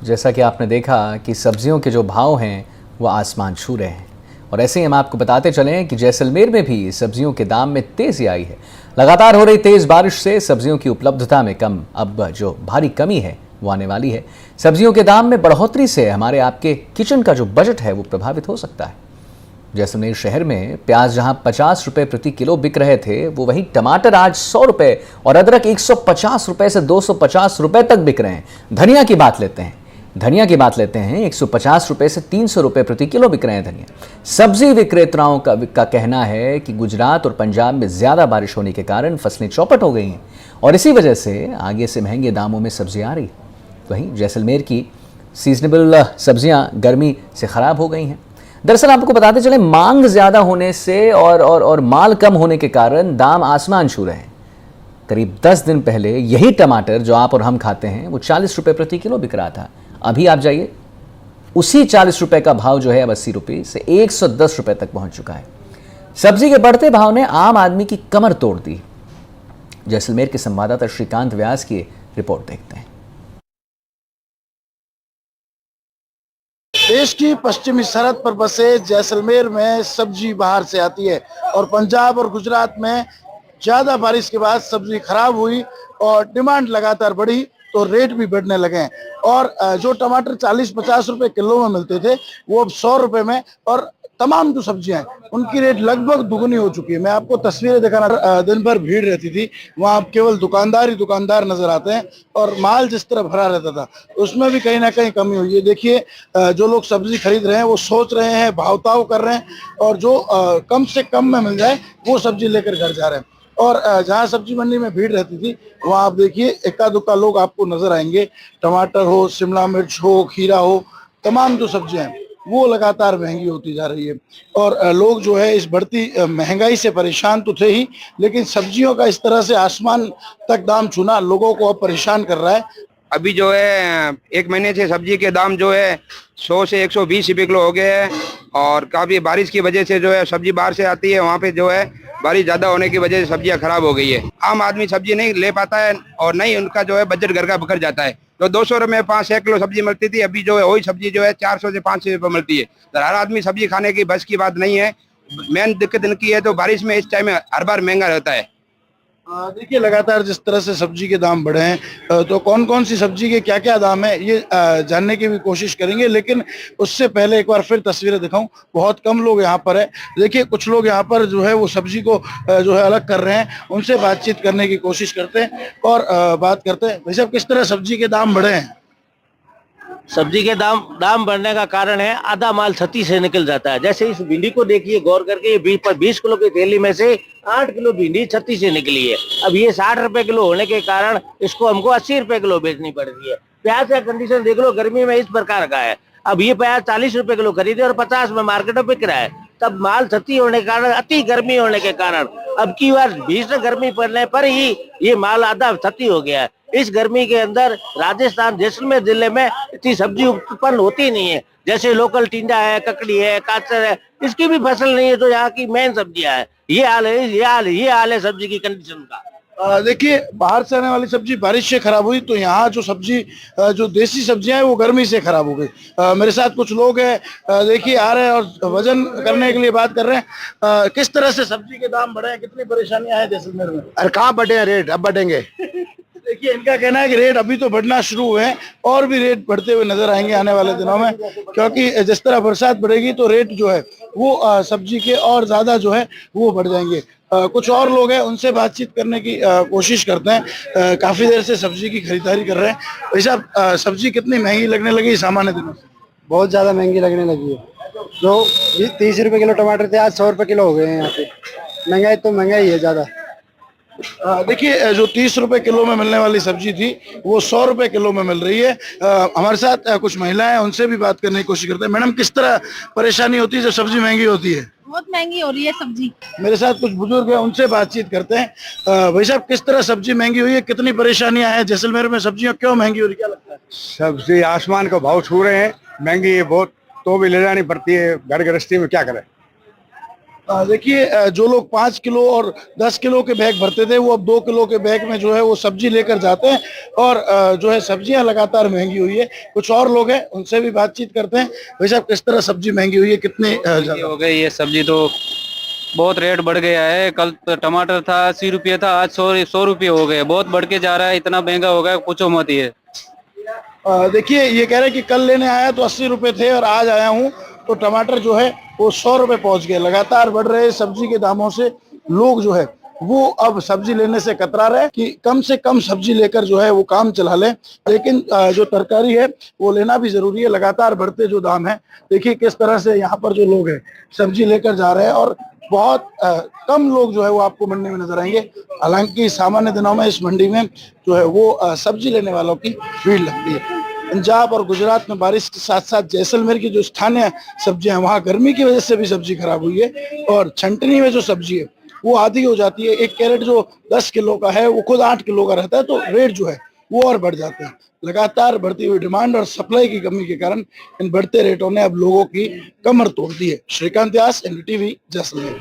जैसा कि आपने देखा कि सब्जियों के जो भाव हैं वो आसमान छू रहे हैं और ऐसे ही हम आपको बताते चलें कि जैसलमेर में भी सब्जियों के दाम में तेज़ी आई है। लगातार हो रही तेज़ बारिश से सब्जियों की उपलब्धता में अब जो भारी कमी है वो आने वाली है। सब्जियों के दाम में बढ़ोतरी से हमारे आपके किचन का जो बजट है वो प्रभावित हो सकता है। जैसलमेर शहर में प्याज जहां 50 रुपए प्रति किलो बिक रहे थे, वो वहीं टमाटर आज 100 रुपए और अदरक 150 रुपए से 250 रुपए तक बिक रहे हैं। धनिया की बात लेते हैं 150 रुपए से 300 रुपए प्रति किलो बिक रहे हैं धनिया। सब्जी विक्रेताओं का कहना है कि गुजरात और पंजाब में ज्यादा बारिश होने के कारण फसलें चौपट हो गई हैं और इसी वजह से आगे से महंगे दामों में सब्जी आ रही। वहीं जैसलमेर की सीजनेबल सब्जियां गर्मी से खराब हो गई हैं। दरअसल आपको बताते चले, मांग ज्यादा होने से और माल कम होने के कारण दाम आसमान छू रहे हैं। करीब 10 दिन पहले यही टमाटर जो आप और हम खाते हैं वो 40 रुपए प्रति किलो बिक रहा था। अभी आप जाइए, उसी 40 रुपए का भाव जो है अब 80 रुपए से 110 रुपए तक पहुंच चुका है। सब्जी के बढ़ते भाव ने आम आदमी की कमर तोड़ दी। जैसलमेर के संवाददाता श्रीकांत व्यास की रिपोर्ट देखते हैं। देश की पश्चिमी सरहद पर बसे जैसलमेर में सब्जी बाहर से आती है और पंजाब और गुजरात में ज्यादा बारिश के बाद सब्जी खराब हुई और डिमांड लगातार बढ़ी तो रेट भी बढ़ने लगे हैं। और जो टमाटर 40-50 रुपए किलो में मिलते थे वो अब 100 रुपए में, और तमाम जो सब्जियां हैं उनकी रेट लगभग दुगनी हो चुकी है। मैं आपको तस्वीरें दिखाना, दिन भर भीड़ रहती थी वहां, अब केवल दुकानदार ही दुकानदार नजर आते हैं और माल जिस तरह भरा रहता था उसमें भी कहीं ना कहीं कमी हुई है। देखिए, जो लोग सब्जी खरीद रहे हैं वो सोच रहे हैं, भावताव कर रहे हैं और जो कम से कम में मिल जाए वो सब्जी लेकर घर जा रहे हैं। और जहाँ सब्जी मंडी में भीड़ रहती थी वहाँ आप देखिए इक्का दुक्का लोग आपको नजर आएंगे। टमाटर हो, शिमला मिर्च हो, खीरा हो, तमाम जो सब्जियां हैं वो लगातार महंगी होती जा रही है। और लोग जो है इस बढ़ती महंगाई से परेशान तो थे ही, लेकिन सब्जियों का इस तरह से आसमान तक दाम छूना लोगों को अब परेशान कर रहा है। अभी जो है 1 महीने से सब्जी के दाम जो है 100 से 120 रुपये किलो हो गए हैं और काफ़ी बारिश की वजह से जो है सब्जी बाहर से आती है, वहाँ पे जो है बारिश ज़्यादा होने की वजह से सब्जियां खराब हो गई है। आम आदमी सब्जी नहीं ले पाता है और नहीं उनका जो है बजट घर का बिखर जाता है। तो 200 रुपये में 5-6 किलो सब्जी मिलती थी, अभी जो है वही सब्जी जो है 400 से 500 रुपये मिलती है। तो हर आदमी सब्जी खाने की बस की बात नहीं है। मेन दिक्कत इनकी है तो बारिश में इस टाइम में हर बार महंगा रहता है। देखिए, लगातार जिस तरह से सब्जी के दाम बढ़े हैं तो कौन कौन सी सब्जी के क्या क्या दाम है ये जानने की भी कोशिश करेंगे, लेकिन उससे पहले एक बार फिर तस्वीरें दिखाऊं। बहुत कम लोग यहाँ पर है। देखिए, कुछ लोग यहाँ पर जो है वो सब्जी को जो है अलग कर रहे हैं, उनसे बातचीत करने की कोशिश करते हैं और बात करते हैं। भाई साहब, किस तरह सब्जी के दाम बढ़े हैं? सब्जी के दाम बढ़ने का कारण है आधा माल छत्ती से निकल जाता है। जैसे इस भिंडी को देखिए गौर करके, ये 20 किलो की थैली में से 8 किलो भिंडी छत्ती से निकली है। अब ये 60 रुपए किलो होने के कारण इसको हमको 80 रुपए किलो बेचनी पड़ रही है। प्याज का कंडीशन देख लो, गर्मी में इस प्रकार का है। अब ये प्याज 40 रुपए किलो खरीदे और 50 में मार्केट में बिक रहा है। तब माल छत्ती होने के कारण, अति गर्मी होने के कारण अब की बार भीषण गर्मी पड़ने पर ही ये माल आधा छत्ती हो गया है। इस गर्मी के अंदर राजस्थान जैसलमेर जिले में इतनी सब्जी उत्पन्न होती नहीं है। जैसे लोकल टिंडा है, ककड़ी है, काचर है, इसकी भी फसल नहीं है जो यहाँ की मेन सब्जियां है। ये हाल है सब्जी की कंडीशन का। देखिए, बाहर से आने वाली सब्जी बारिश से खराब हुई तो यहाँ जो सब्जी जो देसी सब्जियां हैं वो गर्मी से खराब हो गई। मेरे साथ कुछ लोग हैं, देखिए आ रहे हैं और वजन करने के लिए बात कर रहे हैं। किस तरह से सब्जी के दाम बढ़े हैं, कितनी परेशानियां हैं जैसलमेर में? अरे कहाँ बढ़े हैं रेट, अब बढ़ेंगे। देखिए, इनका कहना है कि रेट अभी तो बढ़ना शुरू हुए हैं और भी रेट बढ़ते हुए नजर आएंगे आने वाले दिनों में, क्योंकि जिस तरह बरसात बढ़ेगी तो रेट जो है वो सब्जी के और ज्यादा जो है वो बढ़ जाएंगे। कुछ और लोग हैं, उनसे बातचीत करने की कोशिश करते हैं। काफी देर से सब्जी की खरीदारी कर रहे हैं। भाई साहब, सब्जी कितनी महंगी लगने लगी सामान्य दिनों से? बहुत ज्यादा महंगी लगने लगी है। जो 30 रुपए किलो टमाटर थे आज 100 रुपए किलो हो गए हैं यहाँ पे। महंगाई तो महंगाई है ज्यादा। देखिए, जो 30 रुपए किलो में मिलने वाली सब्जी थी वो 100 रुपए किलो में मिल रही है। हमारे साथ कुछ महिलाएं हैं, उनसे भी बात करने की कोशिश करते हैं। मैडम, किस तरह परेशानी होती है जब सब्जी महंगी होती है? बहुत महंगी हो रही है सब्जी। मेरे साथ कुछ बुजुर्ग हैं, उनसे बातचीत करते हैं। भाई साहब, किस तरह सब्जी महंगी हुई है, कितनी परेशानियां हैं जैसलमेर में? सब्जियां क्यों महंगी हो रही, क्या लगता है? सब्जी आसमान का भाव छू रहे हैं, महंगी है बहुत, तो भी ले जानी पड़ती है। घर गृहस्थी में क्या करें। देखिए जो लोग 5 किलो और 10 किलो के बैग भरते थे वो अब 2 किलो के बैग में जो है वो सब्जी लेकर जाते हैं और जो है सब्जियां लगातार महंगी हुई है। कुछ और लोग हैं उनसे भी बातचीत करते हैं। भाई साहब किस तरह सब्जी महंगी हुई है, कितने ये हो गई ये सब्जी तो बहुत रेट बढ़ गया है। कल तो टमाटर था 80 रुपये था, आज 100 रुपये हो गए। बहुत बढ़ के जा रहा है, इतना महंगा हो गया पूछो मत। ये देखिए ये कह रहे हैं कि कल लेने आया तो 80 रुपए थे और आज आया हूँ तो टमाटर जो है वो 100 रुपए पहुंच गए। लगातार बढ़ रहे सब्जी के दामों से लोग जो है वो अब सब्जी लेने से कतरा रहे कि कम से कम सब्जी लेकर जो है वो काम चला लें। लेकिन जो तरकारी है वो लेना भी जरूरी है। लगातार बढ़ते जो दाम है, देखिए किस तरह से यहाँ पर जो लोग हैं सब्जी लेकर जा रहे हैं और बहुत कम लोग जो है वो आपको मंडी में नजर आएंगे। हालांकि सामान्य दिनों में इस मंडी में जो है वो सब्जी लेने वालों की भीड़ लगती है। पंजाब और गुजरात में बारिश के साथ साथ जैसलमेर की जो स्थानीय सब्जियां वहां गर्मी की वजह से भी सब्जी खराब हुई है और छंटनी में जो सब्जी है वो आधी हो जाती है। 1 कैरेट जो 10 किलो का है वो खुद 8 किलो का रहता है, तो रेट जो है वो और बढ़ जाते हैं। लगातार बढ़ती हुई डिमांड और सप्लाई की कमी के कारण इन बढ़ते रेटों ने अब लोगों की कमर तोड़ दी है। श्रीकांत व्यास, एनडीटीवी, जैसलमेर।